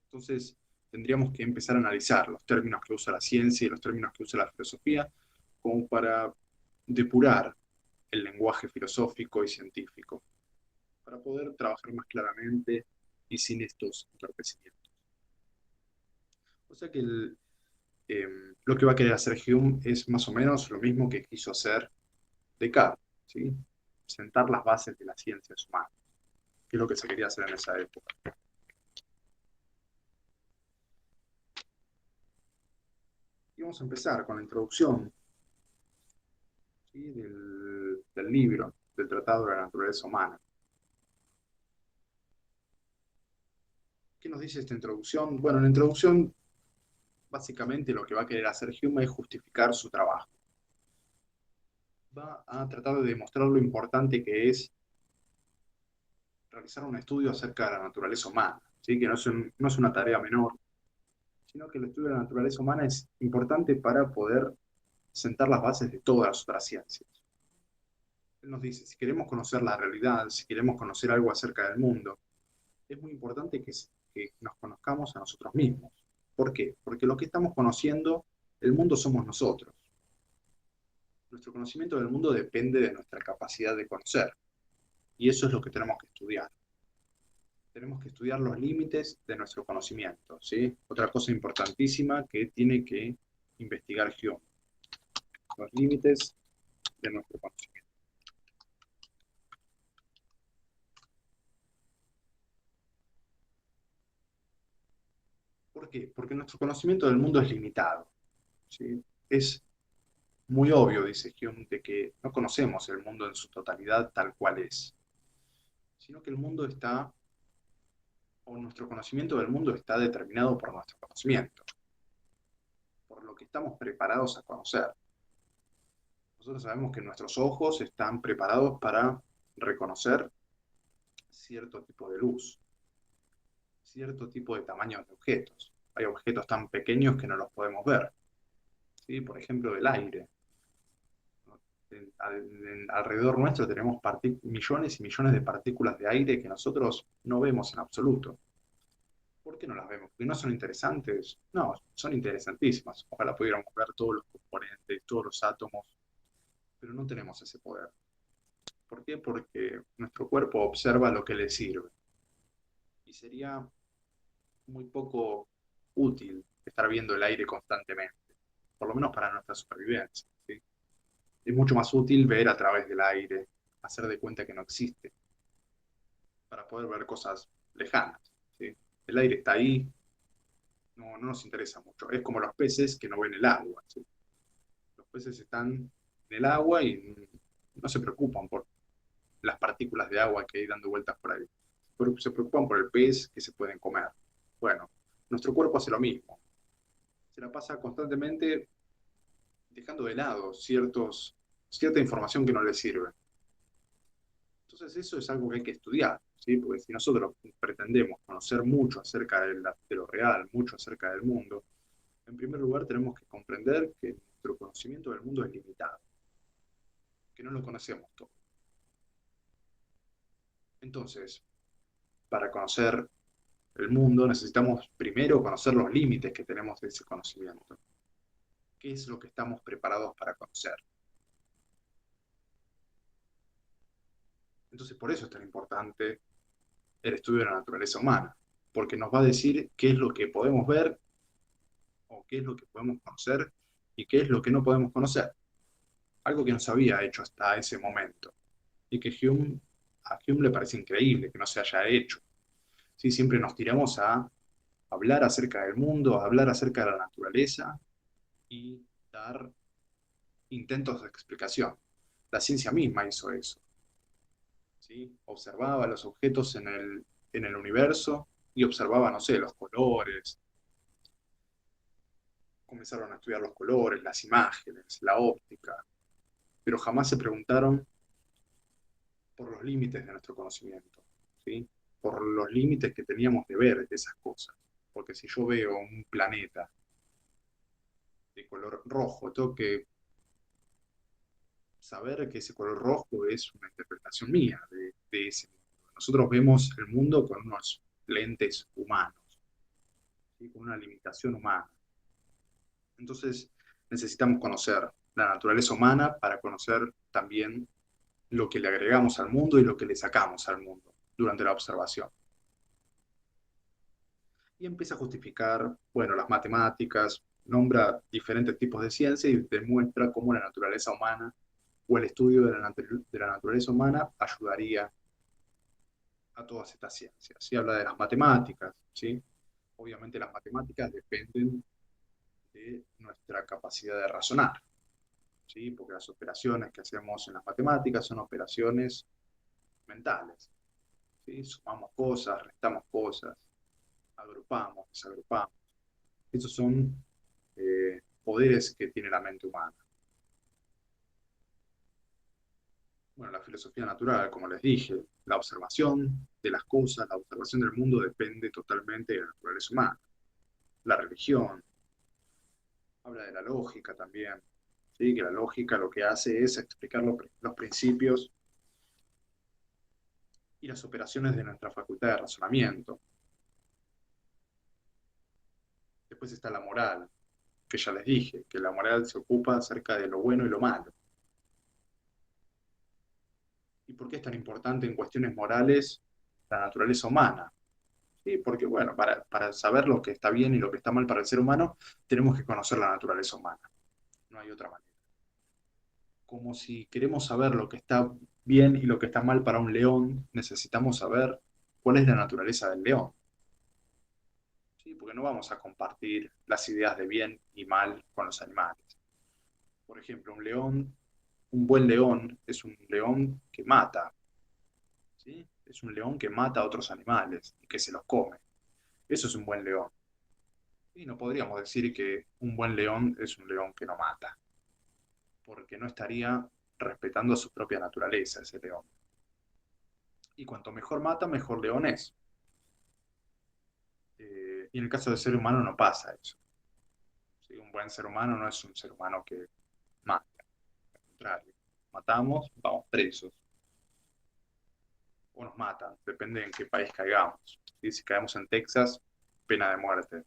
Speaker 1: Entonces, tendríamos que empezar a analizar los términos que usa la ciencia y los términos que usa la filosofía como para depurar el lenguaje filosófico y científico, para poder trabajar más claramente y sin estos entorpecimientos. O sea que lo que va a querer hacer Hume es más o menos lo mismo que quiso hacer Descartes, ¿sí? Sentar las bases de las ciencias humanas, que es lo que se quería hacer en esa época. Y vamos a empezar con la introducción, ¿sí? del libro, del Tratado de la Naturaleza Humana. ¿Qué nos dice esta introducción? Bueno, en la introducción, básicamente lo que va a querer hacer Hume es justificar su trabajo. Va a tratar de demostrar lo importante que es realizar un estudio acerca de la naturaleza humana, ¿sí? Que no es una tarea menor, sino que el estudio de la naturaleza humana es importante para poder sentar las bases de todas las otras ciencias. Él nos dice, si queremos conocer la realidad, si queremos conocer algo acerca del mundo, es muy importante que nos conozcamos a nosotros mismos. ¿Por qué? Porque lo que estamos conociendo, el mundo somos nosotros. Nuestro conocimiento del mundo depende de nuestra capacidad de conocer. Y eso es lo que tenemos que estudiar. Tenemos que estudiar los límites de nuestro conocimiento, ¿sí? Otra cosa importantísima que tiene que investigar Hume. Los límites de nuestro conocimiento. ¿Por qué? Porque nuestro conocimiento del mundo es limitado, ¿sí? Es muy obvio, dice Hume, de que no conocemos el mundo en su totalidad tal cual es, sino que el mundo está, o nuestro conocimiento del mundo está determinado por nuestro conocimiento, por lo que estamos preparados a conocer. Nosotros sabemos que nuestros ojos están preparados para reconocer cierto tipo de luz. cierto tipo de tamaños de objetos. Hay objetos tan pequeños que no los podemos ver. ¿Sí? Por ejemplo, el aire. Alrededor nuestro tenemos millones y millones de partículas de aire que nosotros no vemos en absoluto. ¿Por qué no las vemos? ¿Porque no son interesantes? No, son interesantísimas. Ojalá pudiéramos ver todos los componentes, todos los átomos, pero no tenemos ese poder. ¿Por qué? Porque nuestro cuerpo observa lo que le sirve. Y sería muy poco útil estar viendo el aire constantemente, por lo menos para nuestra supervivencia, ¿sí? Es mucho más útil ver a través del aire, hacer de cuenta que no existe, para poder ver cosas lejanas, ¿sí? El aire está ahí, no nos interesa mucho. Es como los peces que no ven el agua, ¿sí? Los peces están en el agua y no se preocupan por las partículas de agua que hay dando vueltas por ahí. Se preocupan por el pez que se pueden comer. Bueno, nuestro cuerpo hace lo mismo. Se la pasa constantemente dejando de lado cierta información que no le sirve. Entonces eso es algo que hay que estudiar, ¿sí? Porque si nosotros pretendemos conocer mucho acerca de lo real, mucho acerca del mundo, en primer lugar tenemos que comprender que nuestro conocimiento del mundo es limitado, que no lo conocemos todo. Entonces, para conocer el mundo necesitamos primero conocer los límites que tenemos de ese conocimiento. ¿Qué es lo que estamos preparados para conocer? Entonces, por eso es tan importante el estudio de la naturaleza humana, porque nos va a decir qué es lo que podemos ver o qué es lo que podemos conocer y qué es lo que no podemos conocer. Algo que no se había hecho hasta ese momento y que a Hume le parece increíble que no se haya hecho. ¿Sí? Siempre nos tiramos a hablar acerca del mundo, a hablar acerca de la naturaleza y dar intentos de explicación. La ciencia misma hizo eso. ¿Sí? Observaba los objetos en el universo y observaba, no sé, los colores. Comenzaron a estudiar los colores, las imágenes, la óptica, pero jamás se preguntaron por los límites de nuestro conocimiento, ¿sí? Por los límites que teníamos de ver de esas cosas. Porque si yo veo un planeta de color rojo, tengo que saber que ese color rojo es una interpretación mía de ese mundo. Nosotros vemos el mundo con unos lentes humanos, ¿sí? Con una limitación humana. Entonces necesitamos conocer la naturaleza humana para conocer también lo que le agregamos al mundo y lo que le sacamos al mundo durante la observación. Y empieza a justificar, bueno, las matemáticas, nombra diferentes tipos de ciencia y demuestra cómo la naturaleza humana o el estudio de la naturaleza humana ayudaría a todas estas ciencias. Y habla de las matemáticas, ¿sí? Obviamente las matemáticas dependen de nuestra capacidad de razonar, ¿sí? Porque las operaciones que hacemos en las matemáticas son operaciones mentales, ¿sí? Sumamos cosas, restamos cosas, agrupamos, desagrupamos. Esos son poderes que tiene la mente humana. Bueno, la filosofía natural, como les dije, la observación de las cosas, la observación del mundo depende totalmente de la naturaleza humana. La religión, habla de la lógica también, ¿sí? Que la lógica lo que hace es explicar los principios y las operaciones de nuestra facultad de razonamiento. Después está la moral, que ya les dije, que la moral se ocupa acerca de lo bueno y lo malo. ¿Y por qué es tan importante en cuestiones morales la naturaleza humana? ¿Sí? Porque, bueno, para saber lo que está bien y lo que está mal para el ser humano, tenemos que conocer la naturaleza humana. No hay otra manera. Como si queremos saber lo que está bien y lo que está mal para un león, necesitamos saber cuál es la naturaleza del león. ¿Sí? Porque no vamos a compartir las ideas de bien y mal con los animales. Por ejemplo, un buen león es un león que mata, ¿sí? Es un león que mata a otros animales y que se los come. Eso es un buen león. Y no podríamos decir que un buen león es un león que no mata, porque no estaría respetando su propia naturaleza ese león. Y cuanto mejor mata, mejor león es. Y en el caso del ser humano no pasa eso. ¿Sí? Un buen ser humano no es un ser humano que mata. Al contrario, matamos, vamos presos. O nos matan, depende en qué país caigamos. ¿Sí? Si caemos en Texas, pena de muerte.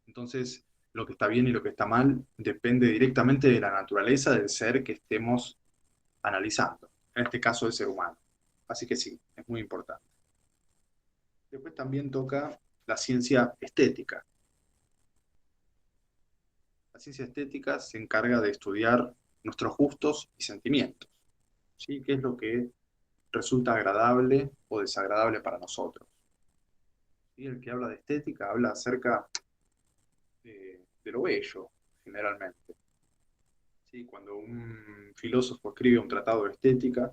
Speaker 1: Entonces, lo que está bien y lo que está mal depende directamente de la naturaleza del ser que estemos analizando. En este caso, el ser humano. Así que sí, es muy importante. Después también toca la ciencia estética. La ciencia estética se encarga de estudiar nuestros gustos y sentimientos, ¿sí? ¿Qué es lo que resulta agradable o desagradable para nosotros? ¿Sí? El que habla de estética habla acerca de lo bello, generalmente. ¿Sí? Cuando un filósofo escribe un tratado de estética,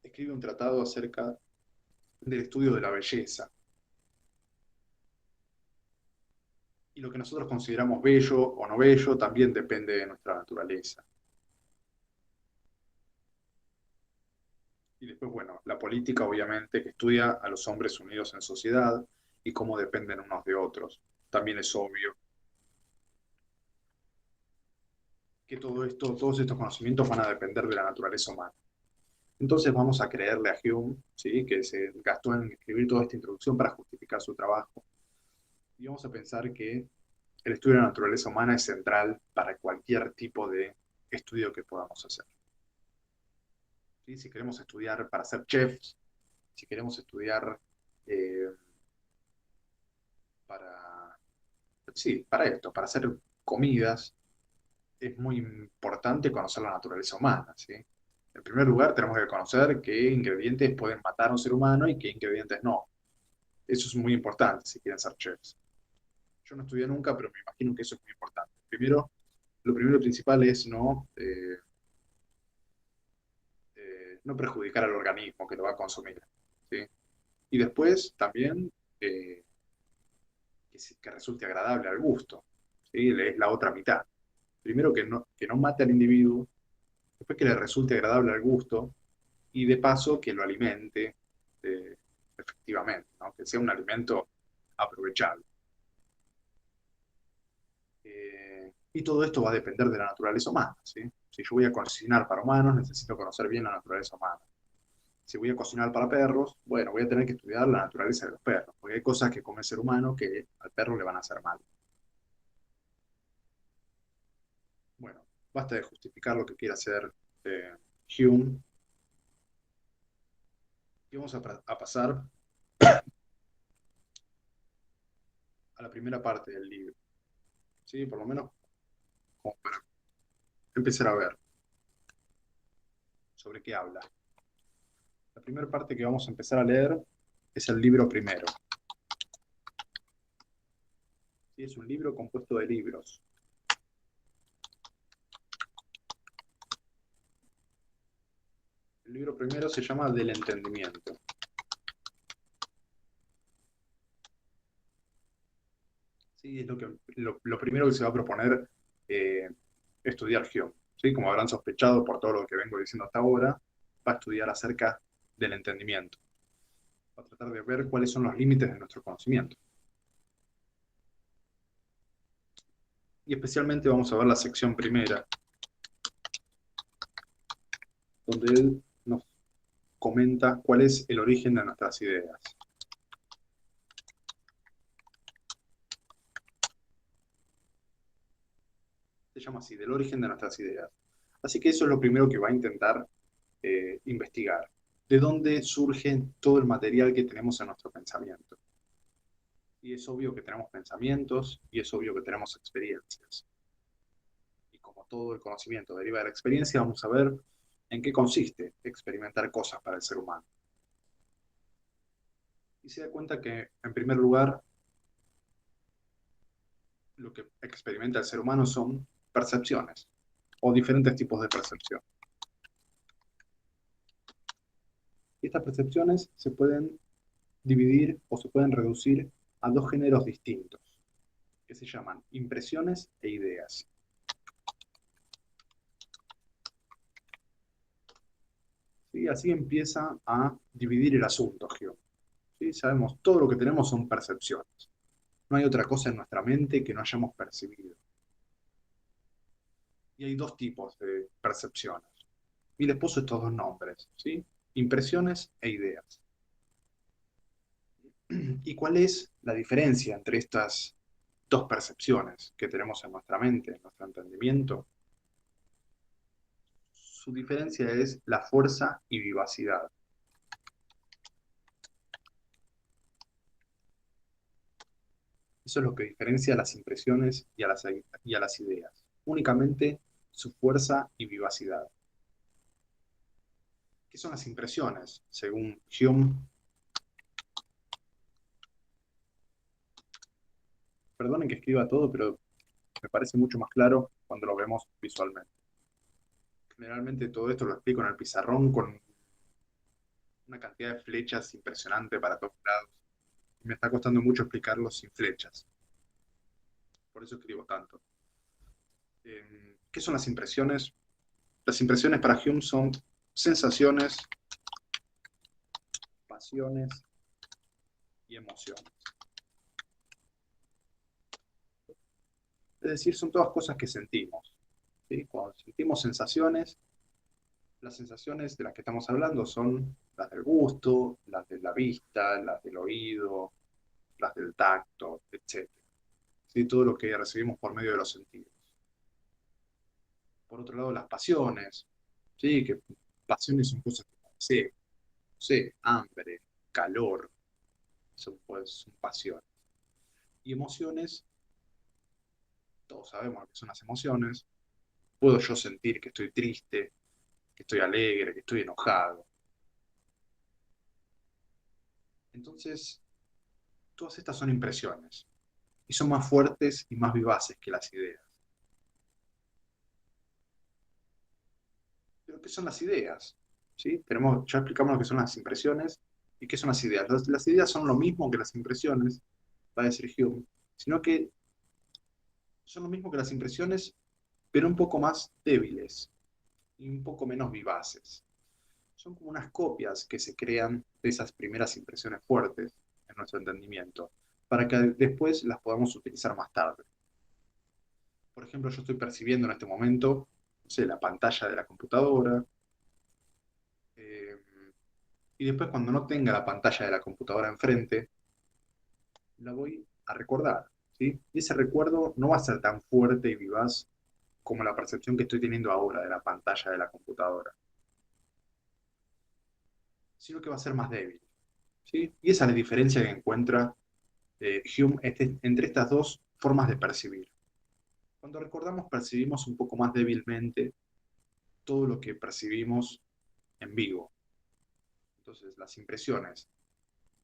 Speaker 1: escribe un tratado acerca del estudio de la belleza. Y lo que nosotros consideramos bello o no bello también depende de nuestra naturaleza. Y después, bueno, la política obviamente que estudia a los hombres unidos en sociedad y cómo dependen unos de otros. También es obvio que todo esto, todos estos conocimientos van a depender de la naturaleza humana. Entonces vamos a creerle a Hume, ¿sí? Que se gastó en escribir toda esta introducción para justificar su trabajo. Y vamos a pensar que el estudio de la naturaleza humana es central para cualquier tipo de estudio que podamos hacer. ¿Sí? Si queremos estudiar para ser chefs, si queremos estudiar eh, para, sí, para esto, para hacer comidas, es muy importante conocer la naturaleza humana, ¿sí? En primer lugar, tenemos que conocer qué ingredientes pueden matar a un ser humano y qué ingredientes no. Eso es muy importante si quieren ser chefs. Yo no estudié nunca, pero me imagino que eso es muy importante. Primero, lo primero y principal es no perjudicar al organismo que lo va a consumir, ¿sí? Y después también eh, que resulte agradable al gusto, ¿sí? Es la otra mitad. Primero que no mate al individuo, después que le resulte agradable al gusto y de paso que lo alimente efectivamente, ¿no? Que sea un alimento aprovechable. Y todo esto va a depender de la naturaleza humana, ¿sí? Si yo voy a cocinar para humanos, necesito conocer bien la naturaleza humana. Si voy a cocinar para perros, bueno, voy a tener que estudiar la naturaleza de los perros, porque hay cosas que come el ser humano que al perro le van a hacer mal. Bueno, basta de justificar lo que quiera hacer Hume y vamos a pasar a la primera parte del libro, ¿sí? Por lo menos como para empezar a ver sobre qué habla. La primera parte que vamos a empezar a leer es el libro primero. ¿Sí? Es un libro compuesto de libros. El libro primero se llama Del entendimiento. ¿Sí? Es lo primero que se va a proponer estudiar Hume. ¿Sí? Como habrán sospechado por todo lo que vengo diciendo hasta ahora, va a estudiar acerca del entendimiento. Va a tratar de ver cuáles son los límites de nuestro conocimiento. Y especialmente vamos a ver la sección primera, donde él nos comenta cuál es el origen de nuestras ideas. Se llama así, del origen de nuestras ideas. Así que eso es lo primero que va a intentar investigar. ¿De dónde surge todo el material que tenemos en nuestro pensamiento? Y es obvio que tenemos pensamientos y es obvio que tenemos experiencias. Y como todo el conocimiento deriva de la experiencia, vamos a ver en qué consiste experimentar cosas para el ser humano. Y se da cuenta que, en primer lugar, lo que experimenta el ser humano son percepciones o diferentes tipos de percepción. Y estas percepciones se pueden dividir o se pueden reducir a dos géneros distintos, que se llaman impresiones e ideas. ¿Sí? Así empieza a dividir el asunto, Hume. ¿sí? Sabemos, todo lo que tenemos son percepciones. No hay otra cosa en nuestra mente que no hayamos percibido. Y hay dos tipos de percepciones. Y les puse estos dos nombres, ¿sí? Impresiones e ideas. ¿Y cuál es la diferencia entre estas dos percepciones que tenemos en nuestra mente, en nuestro entendimiento? Su diferencia es la fuerza y vivacidad. Eso es lo que diferencia a las impresiones y a las ideas. Únicamente su fuerza y vivacidad. ¿Qué son las impresiones? Según Hume, perdonen que escriba todo, pero me parece mucho más claro cuando lo vemos visualmente. Generalmente todo esto lo explico en el pizarrón con una cantidad de flechas impresionante para todos lados. Y me está costando mucho explicarlo sin flechas. Por eso escribo tanto. ¿Qué son las impresiones? Las impresiones para Hume son sensaciones, pasiones y emociones. Es decir, son todas cosas que sentimos, ¿sí? Cuando sentimos sensaciones, las sensaciones de las que estamos hablando son las del gusto, las de la vista, las del oído, las del tacto, etc. ¿Sí? Todo lo que recibimos por medio de los sentidos. Por otro lado, las pasiones, ¿sí? Que pasiones son cosas como deseo, no sé, hambre, calor, pues, son pasiones. Y emociones, todos sabemos lo que son las emociones. Puedo yo sentir que estoy triste, que estoy alegre, que estoy enojado. Entonces, todas estas son impresiones y son más fuertes y más vivaces que las ideas. Pero ¿qué son las ideas? ¿Sí? Ya explicamos lo que son las impresiones y qué son las ideas. Las ideas son lo mismo que las impresiones, va a decir Hume, sino que son lo mismo que las impresiones, pero un poco más débiles y un poco menos vivaces. Son como unas copias que se crean de esas primeras impresiones fuertes en nuestro entendimiento, para que después las podamos utilizar más tarde. Por ejemplo, yo estoy percibiendo en este momento, no sé, la pantalla de la computadora, eh, y después cuando no tenga la pantalla de la computadora enfrente, la voy a recordar, ¿sí? Y ese recuerdo no va a ser tan fuerte y vivaz como la percepción que estoy teniendo ahora de la pantalla de la computadora, sino que va a ser más débil, ¿sí? Y esa es la diferencia que encuentra Hume entre estas dos formas de percibir. Cuando recordamos, percibimos un poco más débilmente todo lo que percibimos en vivo. Entonces, las impresiones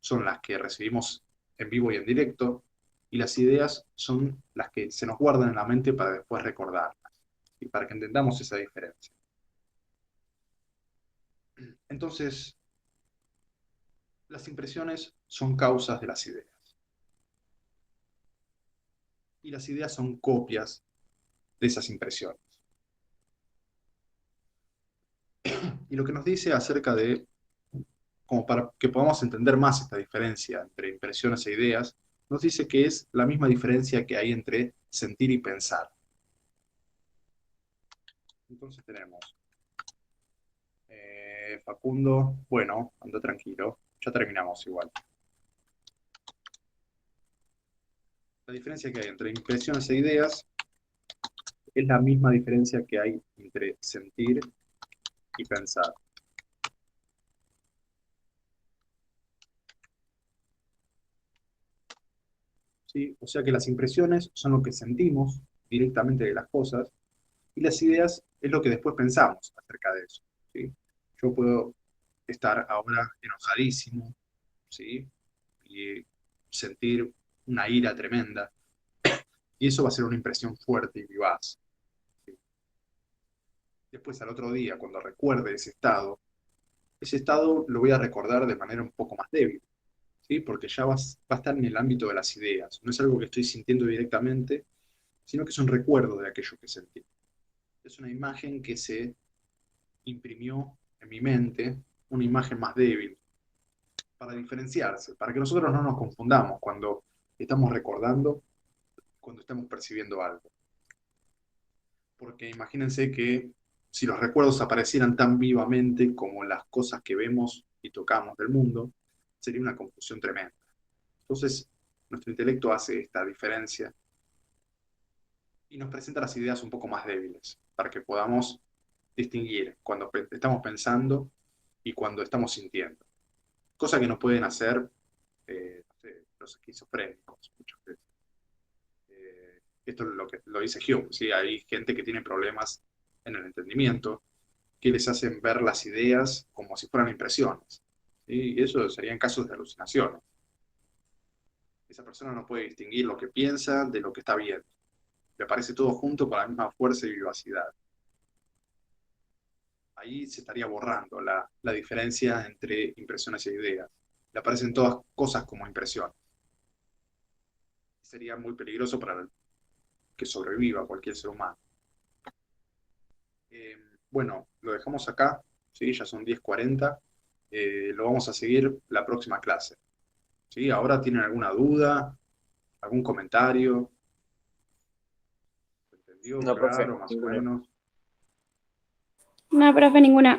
Speaker 1: son las que recibimos en vivo y en directo, y las ideas son las que se nos guardan en la mente para después recordarlas, y para que entendamos esa diferencia. Entonces, las impresiones son causas de las ideas, y las ideas son copias de esas impresiones. Y lo que nos dice acerca de, como para que podamos entender más esta diferencia entre impresiones e ideas, nos dice que es la misma diferencia que hay entre sentir y pensar. Entonces tenemos Facundo, bueno, anda tranquilo, ya terminamos igual. La diferencia que hay entre impresiones e ideas es la misma diferencia que hay entre sentir y pensar. ¿Sí? O sea que las impresiones son lo que sentimos directamente de las cosas y las ideas es lo que después pensamos acerca de eso. ¿Sí? Yo puedo estar ahora enojadísimo, ¿sí? Y sentir una ira tremenda, y eso va a ser una impresión fuerte y vivaz. ¿Sí? Después, al otro día, cuando recuerde ese estado lo voy a recordar de manera un poco más débil, ¿sí? Porque ya va a estar en el ámbito de las ideas. No es algo que estoy sintiendo directamente, sino que es un recuerdo de aquello que sentí. Es una imagen que se imprimió en mi mente, una imagen más débil, para diferenciarse, para que nosotros no nos confundamos cuando estamos recordando, cuando estamos percibiendo algo. Porque imagínense que si los recuerdos aparecieran tan vivamente como las cosas que vemos y tocamos del mundo, sería una confusión tremenda. Entonces, nuestro intelecto hace esta diferencia y nos presenta las ideas un poco más débiles, para que podamos distinguir cuando estamos pensando y cuando estamos sintiendo. Cosa que no pueden hacer no sé, los esquizofrénicos muchas veces. Esto es lo que lo dice Hume, ¿sí? Hay gente que tiene problemas en el entendimiento que les hacen ver las ideas como si fueran impresiones, ¿sí? Y eso serían casos de alucinaciones. Esa persona no puede distinguir lo que piensa de lo que está viendo. Le aparece todo junto con la misma fuerza y vivacidad. Ahí se estaría borrando la diferencia entre impresiones e ideas. Le aparecen todas cosas como impresiones. Sería muy peligroso para que sobreviva cualquier ser humano. Bueno, lo dejamos acá, ¿sí? Ya son 10:40. Lo vamos a seguir la próxima clase, ¿sí? Ahora tienen alguna duda, algún comentario. ¿Se entendió?
Speaker 4: No, profe,
Speaker 1: Claro, más o
Speaker 4: ninguna.
Speaker 1: menos.
Speaker 3: No, profe, ninguna.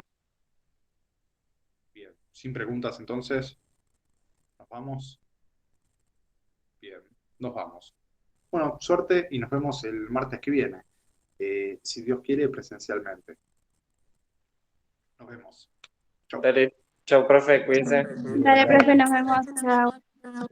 Speaker 1: Bien, sin preguntas entonces. Nos vamos. Bien, nos vamos. Bueno, suerte y nos vemos el martes que viene. Si Dios quiere, presencialmente. Nos vemos. Chau.
Speaker 4: Dale, chao, profe, cuídense.
Speaker 3: Dale, profe, nos vemos. Chao.